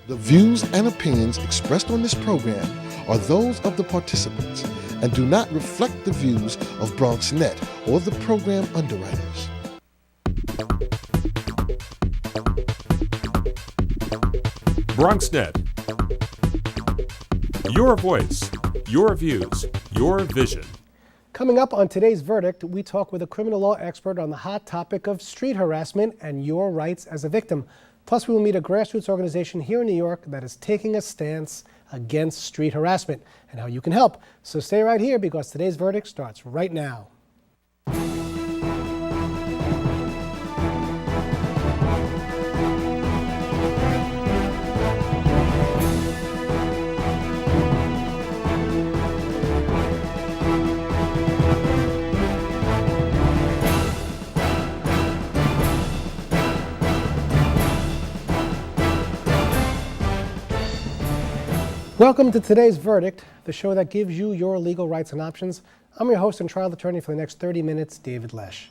The views and opinions expressed on this program are those of the participants and do not reflect the views of BronxNet or the program underwriters. BronxNet. Your voice, your views, your vision. Coming up on today's Verdict, we talk with a criminal law expert on the hot topic of street harassment and your rights as a victim. Plus, we will meet a grassroots organization here in New York that is taking a stance against street harassment and how you can help. So stay right here because today's Verdict starts right now. Welcome to today's Verdict, the show that gives you your legal rights and options. I'm your host and trial attorney for the next 30 minutes, David Lesch.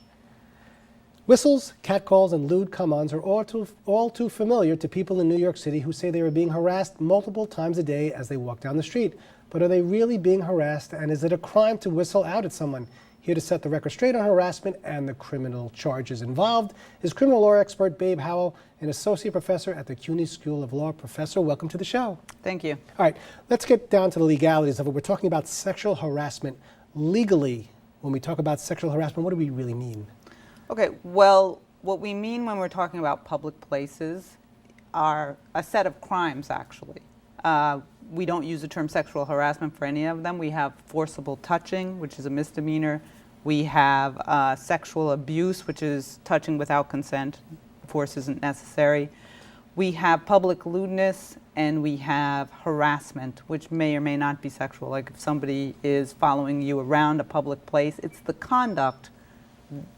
Whistles, catcalls, and lewd come-ons are all too familiar to people in New York City who say they are being harassed multiple times a day as they walk down the street. But are they really being harassed, and is it a crime to whistle out at someone? Here to set the record straight on harassment and the criminal charges involved is criminal law expert Babe Howell, an associate professor at the CUNY School of Law. Professor, welcome to the show. Thank you. All right, let's get down to the legalities of it. We're talking about sexual harassment. Legally, when we talk about sexual harassment, what do we really mean? Okay, well, what we mean when we're talking about public places are a set of crimes, actually. We don't use the term sexual harassment for any of them. We have forcible touching, which is a misdemeanor. We have sexual abuse, which is touching without consent. Force isn't necessary. We have public lewdness, and we have harassment, which may or may not be sexual. Like if somebody is following you around a public place, it's the conduct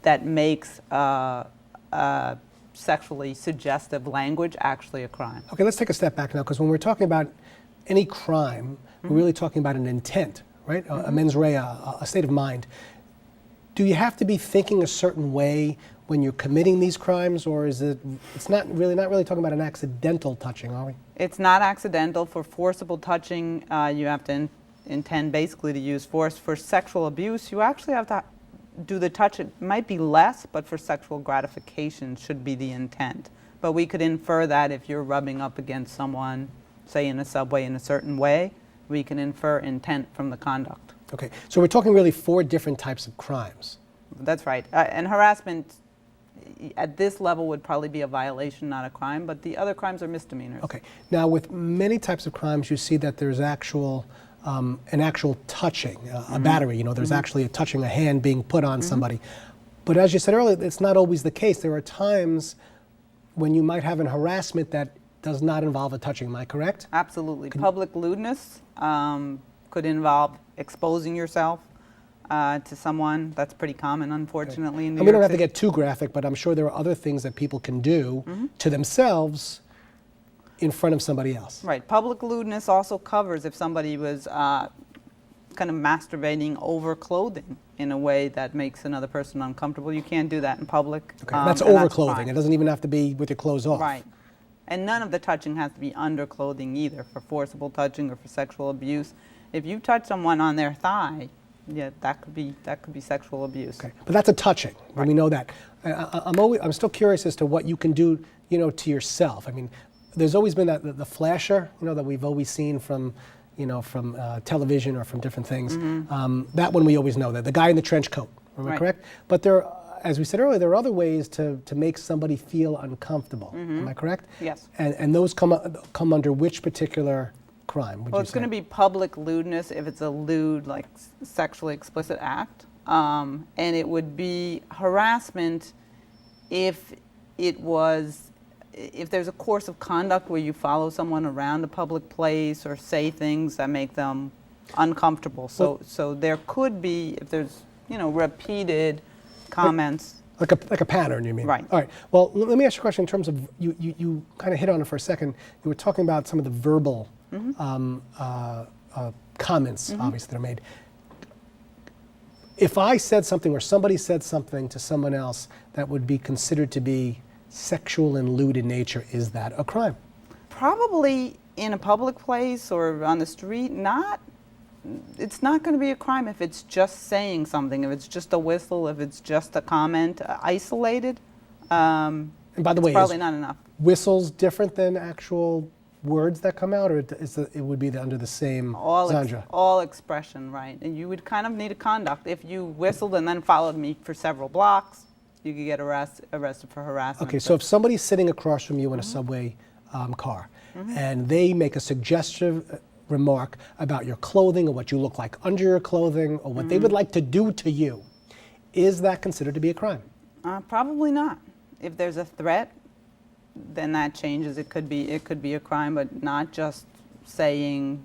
that makes sexually suggestive language actually a crime. Okay, let's take a step back now, because when we're talking about any crime, we're really talking about an intent, right? A mens rea, a state of mind. Do you have to be thinking a certain way when you're committing these crimes, or is it's not really talking about an accidental touching, are we? It's not accidental. For forcible touching, you have to intend basically to use force. For sexual abuse, you actually have to do the touch. It might be less, but for sexual gratification should be the intent. But we could infer that if you're rubbing up against someone, say in a subway in a certain way, we can infer intent from the conduct. Okay, so we're talking really 4 different types of crimes. That's right. And harassment at this level would probably be a violation, not a crime, but the other crimes are misdemeanors. Okay, now with many types of crimes, you see that there's an actual touching, a battery, you know, there's actually a touching, a hand being put on somebody. But as you said earlier, it's not always the case. There are times when you might have an harassment that does not involve a touching, am I correct? Absolutely. Public lewdness could involve exposing yourself to someone. That's pretty common, unfortunately, in New York we don't have City. to get too graphic, but I'm sure there are other things that people can do to themselves in front of somebody else. Right. Public lewdness also covers if somebody was kind of masturbating over clothing in a way that makes another person uncomfortable. You can't do that in public. Okay. That's over clothing. It doesn't even have to be with your clothes off. Right. And none of the touching has to be under clothing either for forcible touching or for sexual abuse. If you touch someone on their thigh, yeah, that could be sexual abuse. Okay, but that's a touching. Right. We know that. I'm still curious as to what you can do, you know, to yourself. I mean, there's always been the flasher, you know, that we've always seen from, you know, from television or from different things. That one we always know, that the guy in the trench coat. Am I correct? But there, as we said earlier, there are other ways to make somebody feel uncomfortable. Am I correct? Yes. And those come under which particular crime, would you say? Well, it's going to be public lewdness if it's a lewd, like sexually explicit act. And it would be harassment if there's a course of conduct where you follow someone around a public place or say things that make them uncomfortable. So there could be, if there's, you know, repeated comments. Like a pattern, you mean? Right. All right. Well, let me ask you a question in terms of, you kind of hit on it for a second. You were talking about some of the verbal comments, obviously, that are made. If I said something or somebody said something to someone else that would be considered to be sexual and lewd in nature, is that a crime? Probably in a public place or on the street, it's not going to be a crime if it's just saying something, if it's just a whistle, if it's just a comment, isolated. And by the way, it's probably not enough. Whistles different than actual words that come out, or it would be under the same genre? All expression, right. And you would kind of need a conduct. If you whistled and then followed me for several blocks, you could get arrested for harassment. Okay, so if somebody's sitting across from you in a subway car, and they make a suggestive remark about your clothing or what you look like under your clothing or what they would like to do to you, is that considered to be a crime? Probably not. If there's a threat, then that changes. It could be a crime, but not just saying,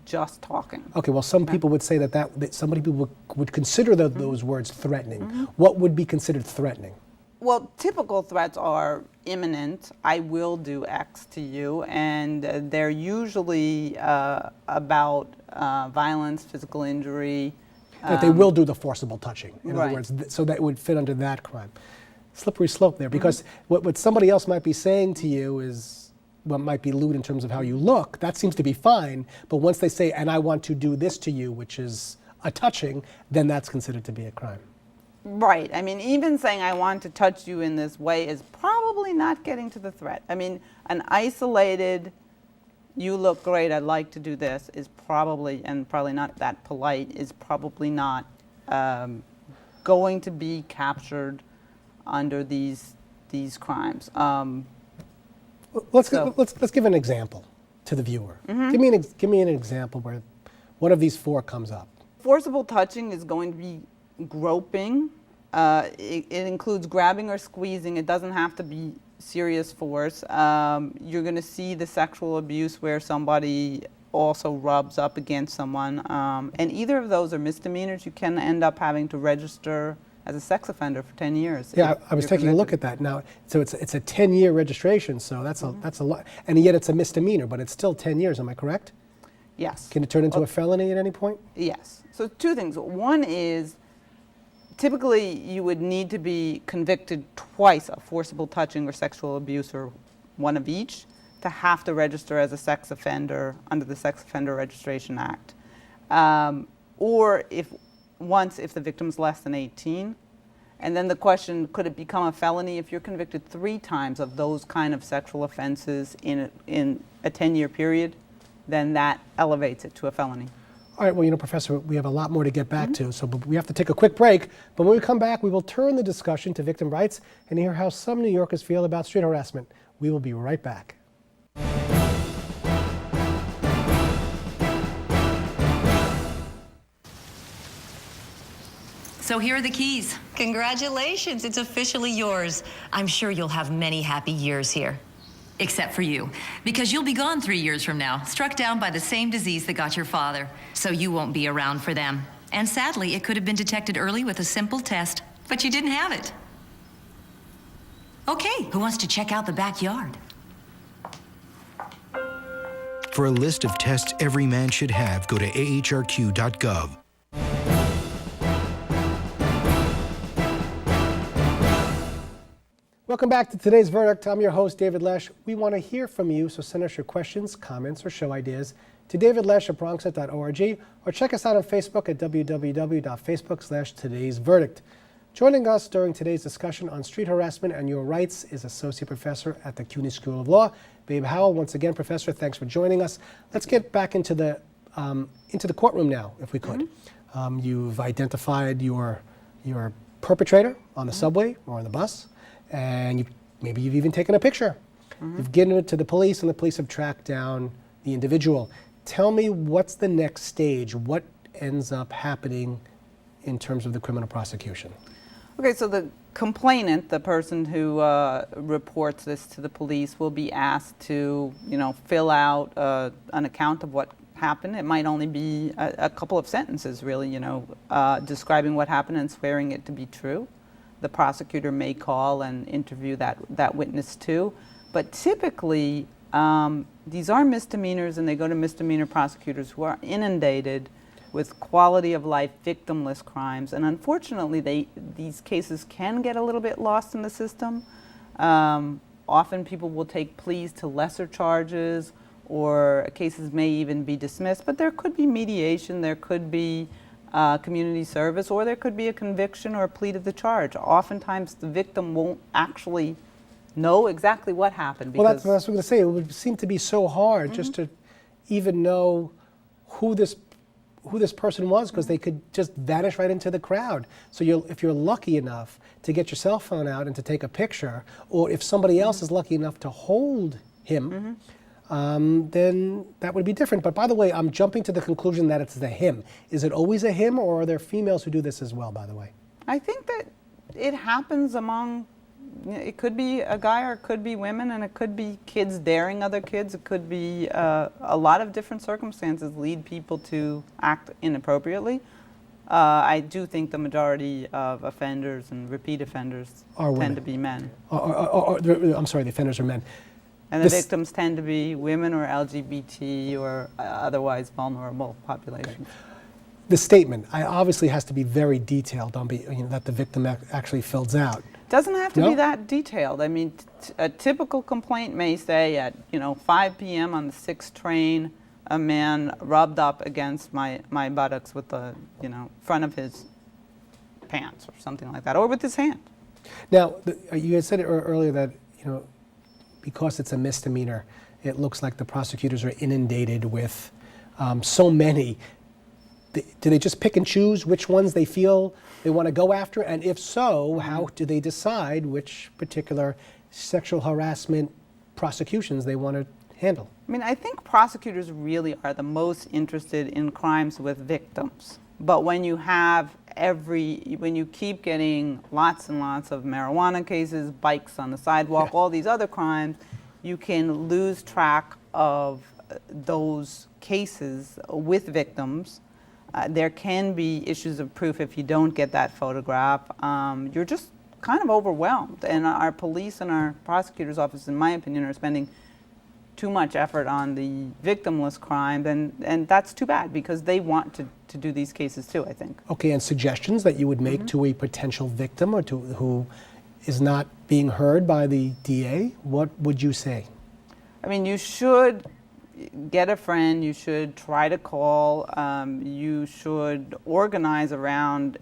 just talking. Okay, well, some people would say that some people would consider those words threatening. What would be considered threatening? Well, typical threats are imminent. I will do X to you, and they're usually about violence, physical injury. That they will do the forcible touching. In Right. other words, so that would fit under that crime. Slippery slope there, because what somebody else might be saying to you is what might be lewd in terms of how you look. That seems to be fine, but once they say, and I want to do this to you, which is a touching, then that's considered to be a crime. Right. I mean, even saying I want to touch you in this way is probably not getting to the threat. I mean, an isolated, you look great, I'd like to do this, is probably, and probably not that polite, is probably not going to be captured under these crimes. Let's give an example to the viewer. Give me an example where one of these four comes up. Forcible touching is going to be groping. It includes grabbing or squeezing. It doesn't have to be serious force. You're going to see the sexual abuse where somebody also rubs up against someone. And either of those are misdemeanors. You can end up having to register as a sex offender for 10 years. Yeah, I was taking a look at that now. So it's a 10-year registration, so that's a lot. And yet it's a misdemeanor, but it's still 10 years, am I correct? Yes. Can it turn into a felony at any point? Yes. So two things. One is, typically you would need to be convicted twice of forcible touching or sexual abuse, or one of each, to have to register as a sex offender under the Sex Offender Registration Act. Or if the victim's less than 18. And then the question, could it become a felony if you're convicted 3 times of those kind of sexual offenses in a 10-year period? Then that elevates it to a felony. All right, well, Professor, we have a lot more to get back to, so we have to take a quick break. But when we come back, we will turn the discussion to victim rights and hear how some New Yorkers feel about street harassment. We will be right back. So here are the keys. Congratulations, it's officially yours. I'm sure you'll have many happy years here. Except for you, because you'll be gone 3 years from now, struck down by the same disease that got your father. So you won't be around for them. And sadly, it could have been detected early with a simple test, but you didn't have it. Okay, who wants to check out the backyard? For a list of tests every man should have, go to ahrq.gov. Welcome back to today's Verdict. I'm your host, David Lesch. We want to hear from you, so send us your questions, comments, or show ideas to davidlesch@bronxnet.org, or check us out on Facebook at www.facebook/today'sverdict. Joining us during today's discussion on street harassment and your rights is Associate Professor at the CUNY School of Law, Babe Howell. Once again, Professor, thanks for joining us. Let's get back into the courtroom now, if we could. You've identified your perpetrator on the subway or on the bus, and maybe you've even taken a picture. You've given it to the police, and the police have tracked down the individual. Tell me, what's the next stage? What ends up happening in terms of the criminal prosecution? Okay, so the complainant, the person who reports this to the police, will be asked to, fill out an account of what happened. It might only be a couple of sentences, really, describing what happened and swearing it to be true. The prosecutor may call and interview that witness too. But typically, these are misdemeanors, and they go to misdemeanor prosecutors who are inundated with quality of life, victimless crimes. And unfortunately, these cases can get a little bit lost in the system. Often people will take pleas to lesser charges, or cases may even be dismissed, but there could be mediation, there could be community service, or there could be a conviction or a plea to the charge. Oftentimes the victim won't actually know exactly what happened. Well, that's what I was going to say. It would seem to be so hard just to even know who this person was, because they could just vanish right into the crowd. So if you're lucky enough to get your cell phone out and to take a picture, or if somebody else is lucky enough to hold him, then that would be different. But by the way, I'm jumping to the conclusion that it's the him. Is it always a him, or are there females who do this as well, by the way? I think that it happens among, it could be a guy or it could be women, and it could be kids daring other kids. It could be a lot of different circumstances lead people to act inappropriately. I do think the majority of offenders and repeat offenders tend to be men. I'm sorry, the offenders are men. And the victims tend to be women or LGBT or otherwise vulnerable population. The statement obviously has to be very detailed that the victim actually fills out. Doesn't have to be that detailed. I mean, a typical complaint may say at 5 p.m. on the 6th train, a man rubbed up against my buttocks with the front of his pants or something like that, or with his hand. Now, you had said earlier that because it's a misdemeanor, it looks like the prosecutors are inundated with so many. Do they just pick and choose which ones they feel they want to go after? And if so, how do they decide which particular sexual harassment prosecutions they want to handle? I mean, I think prosecutors really are the most interested in crimes with victims. But when you have when you keep getting lots and lots of marijuana cases, bikes on the sidewalk, all these other crimes, you can lose track of those cases with victims. There can be issues of proof if you don't get that photograph. You're just kind of overwhelmed. And our police and our prosecutor's office, in my opinion, are spending too much effort on the victimless crime, and that's too bad, because they want to do these cases too, I think. Okay, and suggestions that you would make to a potential victim or to who is not being heard by the DA, what would you say? I mean, you should get a friend, you should try to call, you should organize around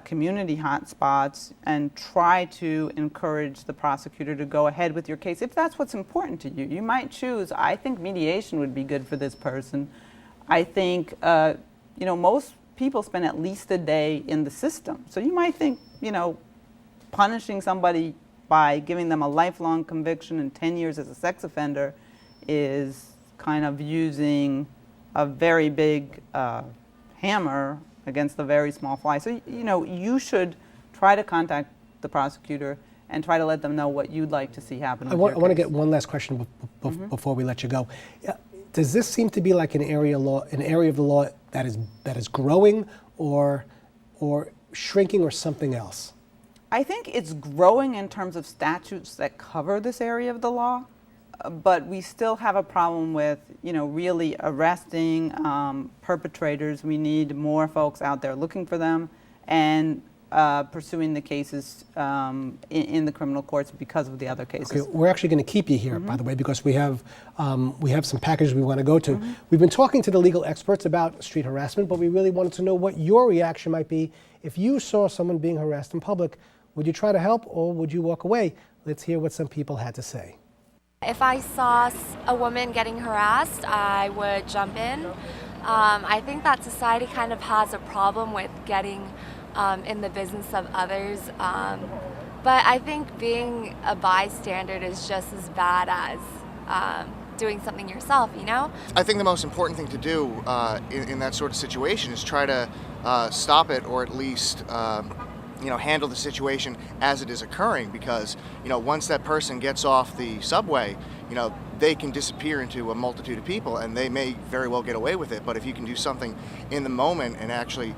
community hotspots and try to encourage the prosecutor to go ahead with your case if that's what's important to you. You might choose, I think mediation would be good for this person. I think, most people spend at least a day in the system. So you might think, punishing somebody by giving them a lifelong conviction and 10 years as a sex offender is kind of using a very big hammer against a very small fly. So, you should try to contact the prosecutor and try to let them know what you'd like to see happen. I want to get one last question before we let you go. Does this seem to be like an area of the law that is growing or shrinking, or something else? I think it's growing in terms of statutes that cover this area of the law. But we still have a problem with, really arresting perpetrators. We need more folks out there looking for them and pursuing the cases in the criminal courts because of the other cases. Okay, we're actually going to keep you here, by the way, because we have some packages we want to go to. We've been talking to the legal experts about street harassment, but we really wanted to know what your reaction might be if you saw someone being harassed in public. Would you try to help, or would you walk away? Let's hear what some people had to say. If I saw a woman getting harassed, I would jump in. I think that society kind of has a problem with getting in the business of others. But I think being a bystander is just as bad as doing something yourself, I think the most important thing to do in that sort of situation is try to stop it, or at least handle the situation as it is occurring, because, once that person gets off the subway, they can disappear into a multitude of people and they may very well get away with it. But if you can do something in the moment and actually,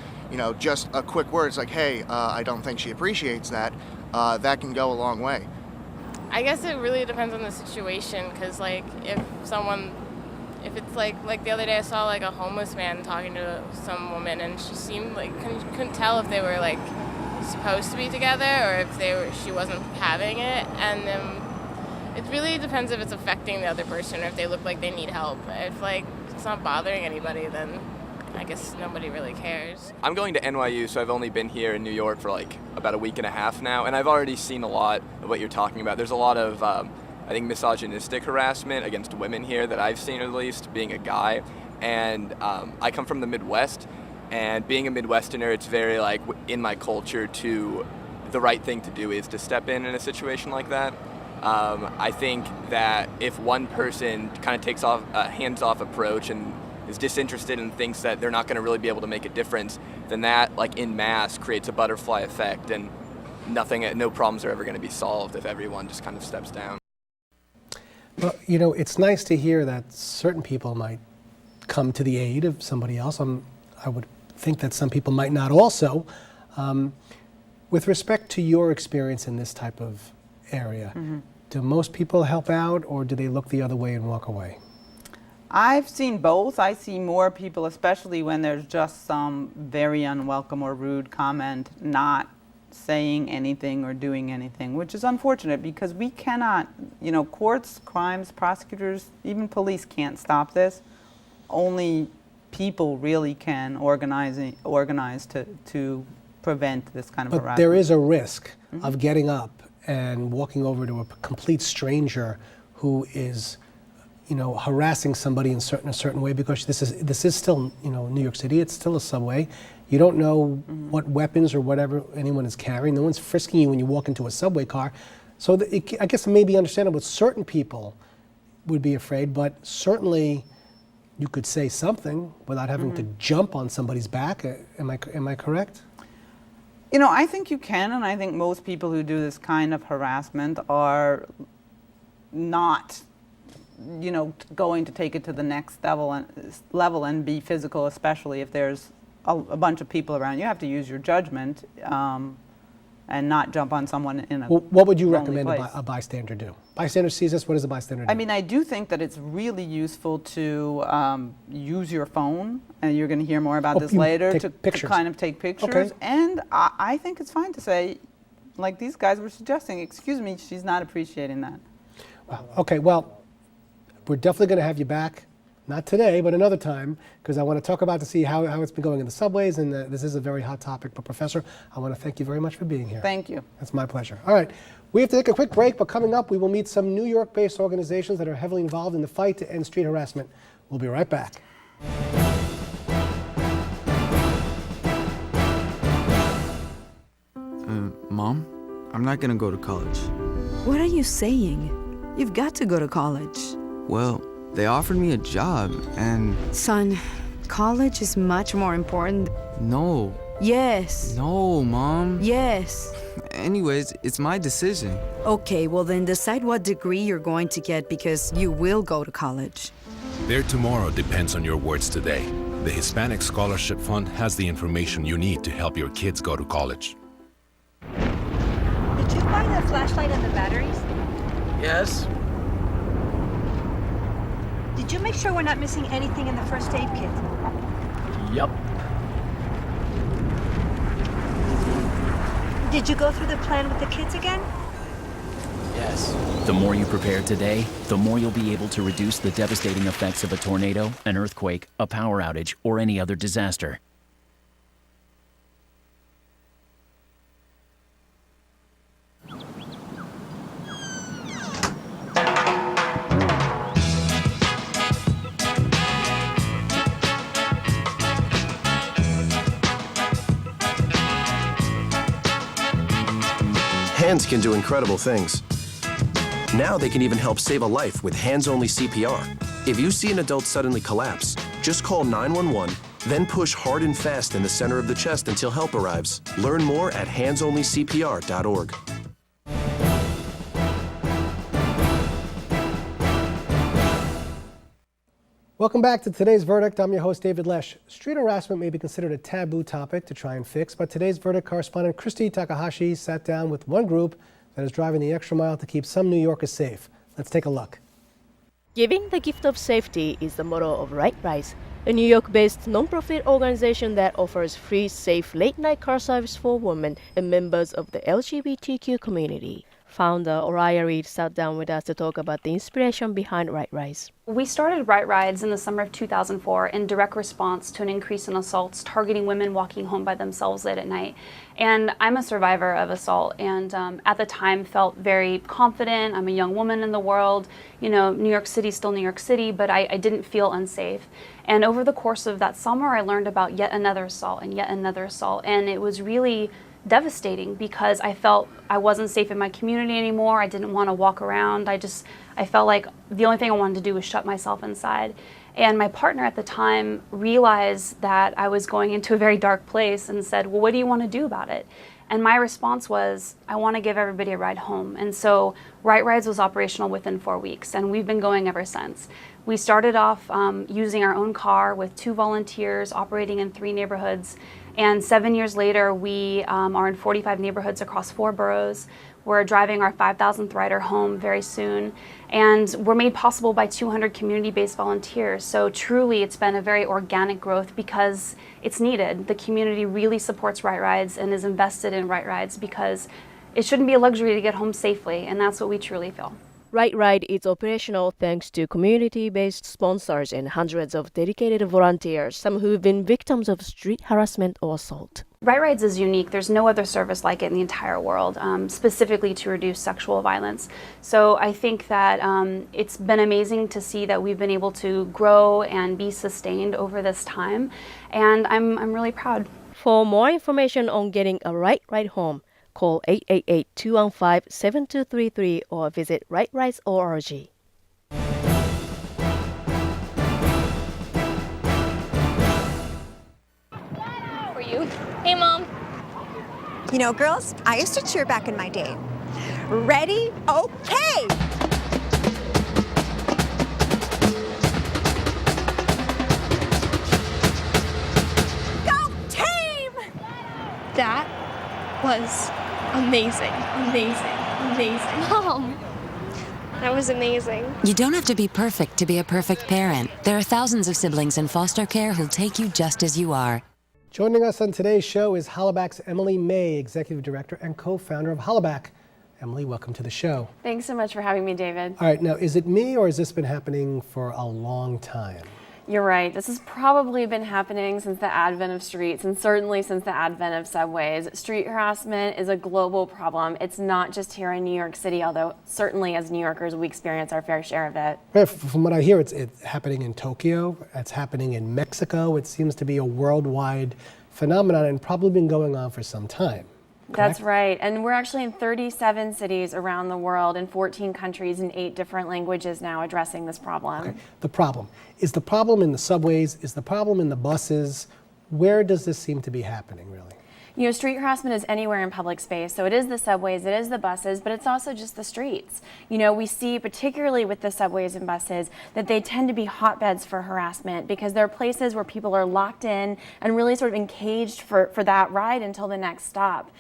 just a quick word, it's like, hey, I don't think she appreciates that, that can go a long way. I guess it really depends on the situation, because, if it's like the other day I saw, a homeless man talking to some woman, and she seemed couldn't tell if they were, supposed to be together or if she wasn't having it, and It really depends if it's affecting the other person or if they look like they need help. If like it's not bothering anybody, then I guess nobody really cares. I'm going to NYU, so I've only been here in New York for like about a week and a half now, and I've already seen a lot of what you're talking about. There's a lot of, I think, misogynistic harassment against women here that I've seen, at least, being a guy. And I come from the Midwest, and being a Midwesterner, it's very like in my culture to, the right thing to do is to step in a situation like that. I think that if one person kind of takes off a hands-off approach and is disinterested and thinks that they're not going to really be able to make a difference, then that, like in mass, creates a butterfly effect, and no problems are ever going to be solved if everyone just kind of steps down. Well, you know, it's nice to hear that certain people might come to the aid of somebody else. I would think that some people might not also. With respect to your experience in this type of area, do most people help out, or do they look the other way and walk away? I've seen both. I see more people, especially when there's just some very unwelcome or rude comment, not saying anything or doing anything, which is unfortunate because we cannot, you know, courts, crimes, prosecutors, even police can't stop this. Only people really can organize to prevent this kind of harassment. But there is a risk of getting up and walking over to a complete stranger who is, you know, harassing somebody in a certain way, because this is still, you know, New York City. It's still a subway. You don't know what weapons or whatever anyone is carrying. No one's frisking you when you walk into a subway car. So I guess it may be understandable. Certain people would be afraid, but certainly you could say something without having to jump on somebody's back. Am I correct? You know, I think you can, and I think most people who do this kind of harassment are not, you know, going to take it to the next level and be physical, especially if there's a bunch of people around. You have to use your judgment and not jump on someone in a What would you lonely recommend place. a bystander do? Bystander sees this, what does a bystander do? I mean, I do think that it's really useful to use your phone, and you're going to hear more about this later, to kind of take pictures. Okay. And I think it's fine to say, like these guys were suggesting, excuse me, she's not appreciating that. Wow. Okay, well, we're definitely going to have you back. Not today, but another time, because I want to talk about to see how it's been going in the subways, and this is a very hot topic. But Professor, I want to thank you very much for being here. Thank you. That's my pleasure. All right, we have to take a quick break, but coming up, we will meet some New York-based organizations that are heavily involved in the fight to end street harassment. We'll be right back. Mom, I'm not going to go to college. What are you saying? You've got to go to college. Well, they offered me a job, and... Son, college is much more important. No. Yes. No, Mom. Yes. Anyways, it's my decision. Okay, well then decide what degree you're going to get, because you will go to college. Their tomorrow depends on your words today. The Hispanic Scholarship Fund has the information you need to help your kids go to college. Did you buy the flashlight and the batteries? Yes. Did you make sure we're not missing anything in the first aid kit? Yup. Did you go through the plan with the kids again? Yes. The more you prepare today, the more you'll be able to reduce the devastating effects of a tornado, an earthquake, a power outage, or any other disaster. Hands can do incredible things. Now they can even help save a life with hands-only CPR. If you see an adult suddenly collapse, just call 911, then push hard and fast in the center of the chest until help arrives. Learn more at handsonlycpr.org. Welcome back to today's verdict. I'm your host, David Lesch. Street harassment may be considered a taboo topic to try and fix, but today's verdict correspondent Christy Takahashi sat down with one group that is driving the extra mile to keep some New Yorkers safe. Let's take a look. Giving the gift of safety is the motto of Right Rise, a New York-based non-profit organization that offers free, safe late-night car service for women and members of the LGBTQ community. Founder Oriah Reed sat down with us to talk about the inspiration behind Right Rise. We started Right Rides in the summer of 2004 in direct response to an increase in assaults targeting women walking home by themselves late at night. And I'm a survivor of assault, and at the time felt very confident. I'm a young woman in the world. You know, New York City's still New York City, but I didn't feel unsafe. And over the course of that summer, I learned about yet another assault and yet another assault. And it was really devastating because I felt I wasn't safe in my community anymore. I didn't want to walk around. I felt like the only thing I wanted to do was shut myself inside. And my partner at the time realized that I was going into a very dark place and said, well, what do you want to do about it? And my response was, I want to give everybody a ride home. And so Right Rides was operational within 4 weeks, and we've been going ever since. We started off using our own car with 2 volunteers operating in 3 neighborhoods. And 7 years later, we are in 45 neighborhoods across 4 boroughs. We're driving our 5,000th rider home very soon. And we're made possible by 200 community-based volunteers. So truly, it's been a very organic growth because it's needed. The community really supports Right Rides and is invested in Right Rides because it shouldn't be a luxury to get home safely. And that's what we truly feel. Right Ride is operational thanks to community-based sponsors and hundreds of dedicated volunteers, some who've been victims of street harassment or assault. Right Rides is unique. There's no other service like it in the entire world, specifically to reduce sexual violence. So I think that it's been amazing to see that we've been able to grow and be sustained over this time, and I'm really proud. For more information on getting a right ride home, call 888-215-7233 or visit rightrise.org. For you. Hey, Mom. You know, girls, I used to cheer back in my day. Ready? Okay! Go team! That was amazing. Mom, that was amazing. You don't have to be perfect to be a perfect parent. There are thousands of siblings in foster care who'll take you just as you are. Joining us on today's show is Hollaback's Emily May, Executive Director and co-founder of Hollaback. Emily, welcome to the show. Thanks so much for having me, David. All right, now is it me or has this been happening for a long time? You're right. This has probably been happening since the advent of streets and certainly since the advent of subways. Street harassment is a global problem. It's not just here in New York City, although certainly as New Yorkers we experience our fair share of it. Right, from what I hear, it's happening in Tokyo, it's happening in Mexico. It seems to be a worldwide phenomenon and probably been going on for some time. Correct? That's right. And we're actually in 37 cities around the world in 14 countries in 8 different languages now addressing this problem. Okay. The problem. Is the problem in the subways? Is the problem in the buses? Where does this seem to be happening, really? You know, street harassment is anywhere in public space. So it is the subways, it is the buses, but it's also just the streets. You know, we see, particularly with the subways and buses, that they tend to be hotbeds for harassment because they're places where people are locked in and really sort of encaged for that ride until the next stop.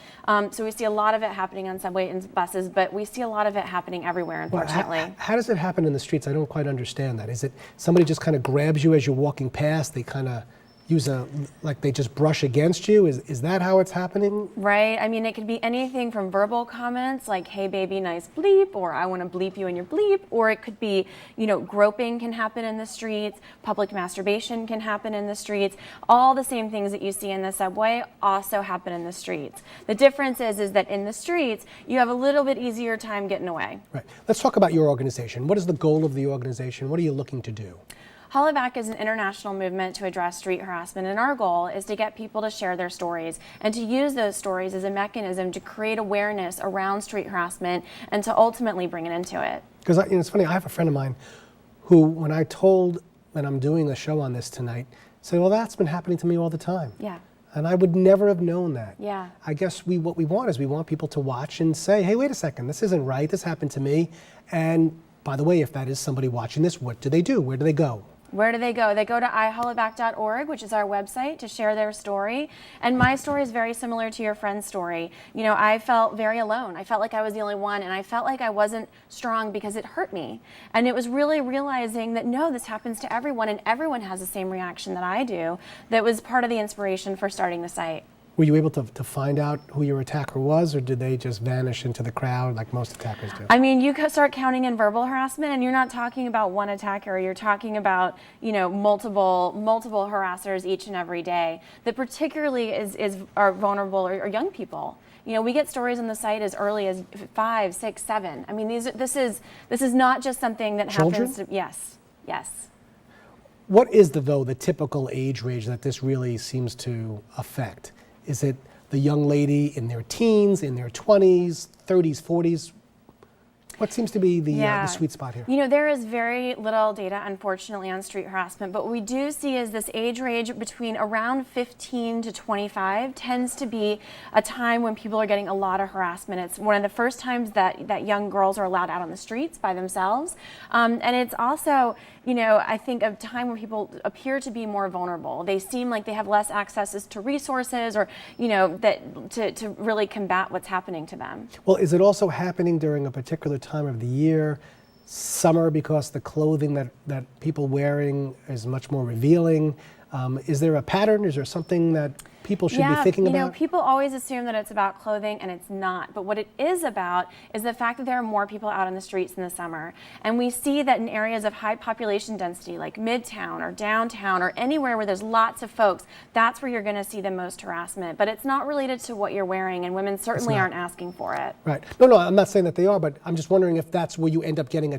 So we see a lot of it happening on subway and buses, but we see a lot of it happening everywhere, unfortunately. Well, how does it happen in the streets? I don't quite understand that. Is it somebody just kind of grabs you as you're walking past? They kind of like they just brush against you? Is that how it's happening? Right. I mean, it could be anything from verbal comments like, hey baby, nice bleep, or I want to bleep you in your bleep, or it could be, you know, groping can happen in the streets, public masturbation can happen in the streets. All the same things that you see in the subway also happen in the streets. The difference is that in the streets, you have a little bit easier time getting away. Right. Let's talk about your organization. What is the goal of the organization? What are you looking to do? Hollaback is an international movement to address street harassment, and our goal is to get people to share their stories and to use those stories as a mechanism to create awareness around street harassment and to ultimately bring an end to it. Because it's funny, I have a friend of mine who, when I told that I'm doing a show on this tonight, said, well, that's been happening to me all the time. Yeah. And I would never have known that. Yeah. I guess what we want is we want people to watch and say, hey, wait a second, this isn't right, this happened to me. And by the way, if that is somebody watching this, what do they do? Where do they go? Where do they go? They go to ihollaback.org, which is our website, to share their story. And my story is very similar to your friend's story. You know, I felt very alone. I felt like I was the only one, and I felt like I wasn't strong because it hurt me. And it was really realizing that, no, this happens to everyone, and everyone has the same reaction that I do. That was part of the inspiration for starting the site. Were you able to find out who your attacker was, or did they just vanish into the crowd like most attackers do? I mean, you could start counting in verbal harassment, and you're not talking about one attacker. You're talking about, you know, multiple harassers each and every day that particularly are vulnerable or young people. You know, we get stories on the site as early as 5, 6, 7. I mean, this is not just something that happens to, yes. What is the typical age range that this really seems to affect? Is it the young lady in their teens, in their 20s, 30s, 40s? What seems to be the sweet spot here? You know, there is very little data, unfortunately, on street harassment, but what we do see is this age range between around 15 to 25 tends to be a time when people are getting a lot of harassment. It's one of the first times that young girls are allowed out on the streets by themselves. And it's also, you know, I think a time where people appear to be more vulnerable. They seem like they have less access to resources or, you know, to really combat what's happening to them. Well, is it also happening during a particular time of the year, summer, because the clothing that people wearing is much more revealing? Is there a pattern? Is there something that people should be thinking about? You know, people always assume that it's about clothing, and it's not. But what it is about is the fact that there are more people out on the streets in the summer. And we see that in areas of high population density, like Midtown or downtown or anywhere where there's lots of folks, that's where you're going to see the most harassment. But it's not related to what you're wearing, and women certainly aren't asking for it. Right. No, I'm not saying that they are, but I'm just wondering if that's where you end up getting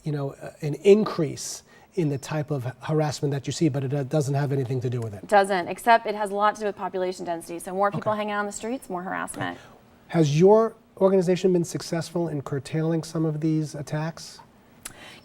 an increase in the type of harassment that you see, but it doesn't have anything to do with it. Doesn't, except it has a lot to do with population density. So more people hanging out on the streets, more harassment. Has your organization been successful in curtailing some of these attacks?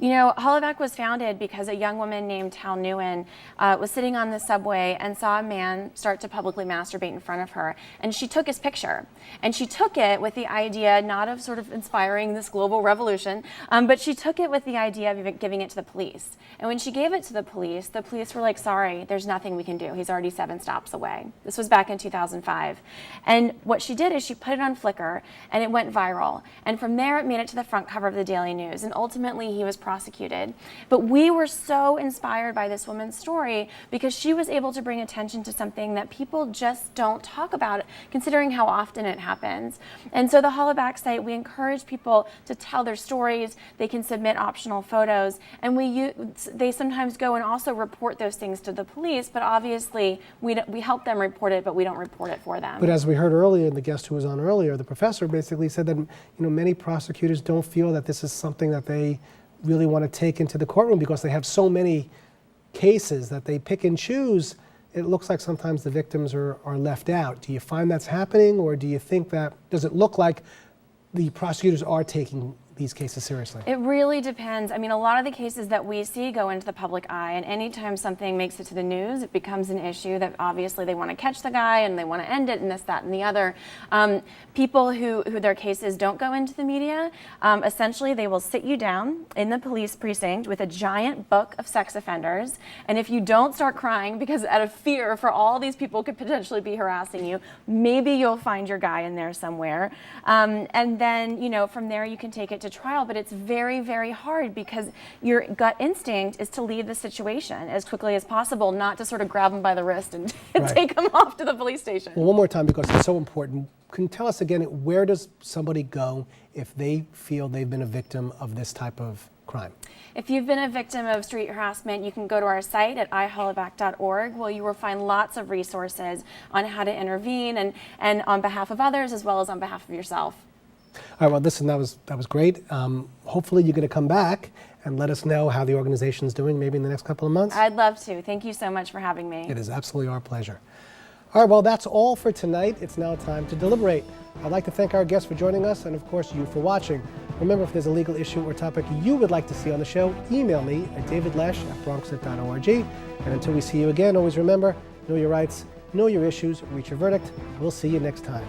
You know, Hollaback was founded because a young woman named Tal Nguyen was sitting on the subway and saw a man start to publicly masturbate in front of her. And she took his picture. And she took it with the idea not of sort of inspiring this global revolution, but she took it with the idea of giving it to the police. And when she gave it to the police were like, sorry, there's nothing we can do. He's already 7 stops away. This was back in 2005. And what she did is she put it on Flickr, and it went viral. And from there, it made it to the front cover of the Daily News. And ultimately, he was prosecuted. But we were so inspired by this woman's story because she was able to bring attention to something that people just don't talk about, considering how often it happens. And so the Hollaback site, we encourage people to tell their stories. They can submit optional photos, and they sometimes go and also report those things to the police, but obviously we help them report it, but we don't report it for them. But as we heard earlier, the guest who was on earlier, the professor basically said that many prosecutors don't feel that this is something that they really want to take into the courtroom because they have so many cases that they pick and choose. It looks like sometimes the victims are left out. Do you find that's happening, or do you think does it look like the prosecutors are taking these cases seriously? It really depends. I mean, a lot of the cases that we see go into the public eye, and anytime something makes it to the news, it becomes an issue that obviously they want to catch the guy and they want to end it and this, that, and the other. People who their cases don't go into the media, essentially they will sit you down in the police precinct with a giant book of sex offenders, and if you don't start crying because out of fear for all these people could potentially be harassing you, maybe you'll find your guy in there somewhere. And then, from there you can take it to trial, but it's very, very hard because your gut instinct is to leave the situation as quickly as possible, not to sort of grab them by the wrist and take them off to the police station. Well, one more time, because it's so important. Can you tell us again, where does somebody go if they feel they've been a victim of this type of crime? If you've been a victim of street harassment, you can go to our site at ihollaback.org, where you will find lots of resources on how to intervene and on behalf of others as well as on behalf of yourself. All right, well, listen, that was great. Hopefully you're going to come back and let us know how the organization's doing maybe in the next couple of months. I'd love to. Thank you so much for having me. It is absolutely our pleasure. All right, well, that's all for tonight. It's now time to deliberate. I'd like to thank our guests for joining us and, of course, you for watching. Remember, if there's a legal issue or topic you would like to see on the show, email me at davidlesch@bronxnet.org. And until we see you again, always remember, know your rights, know your issues, reach your verdict. We'll see you next time.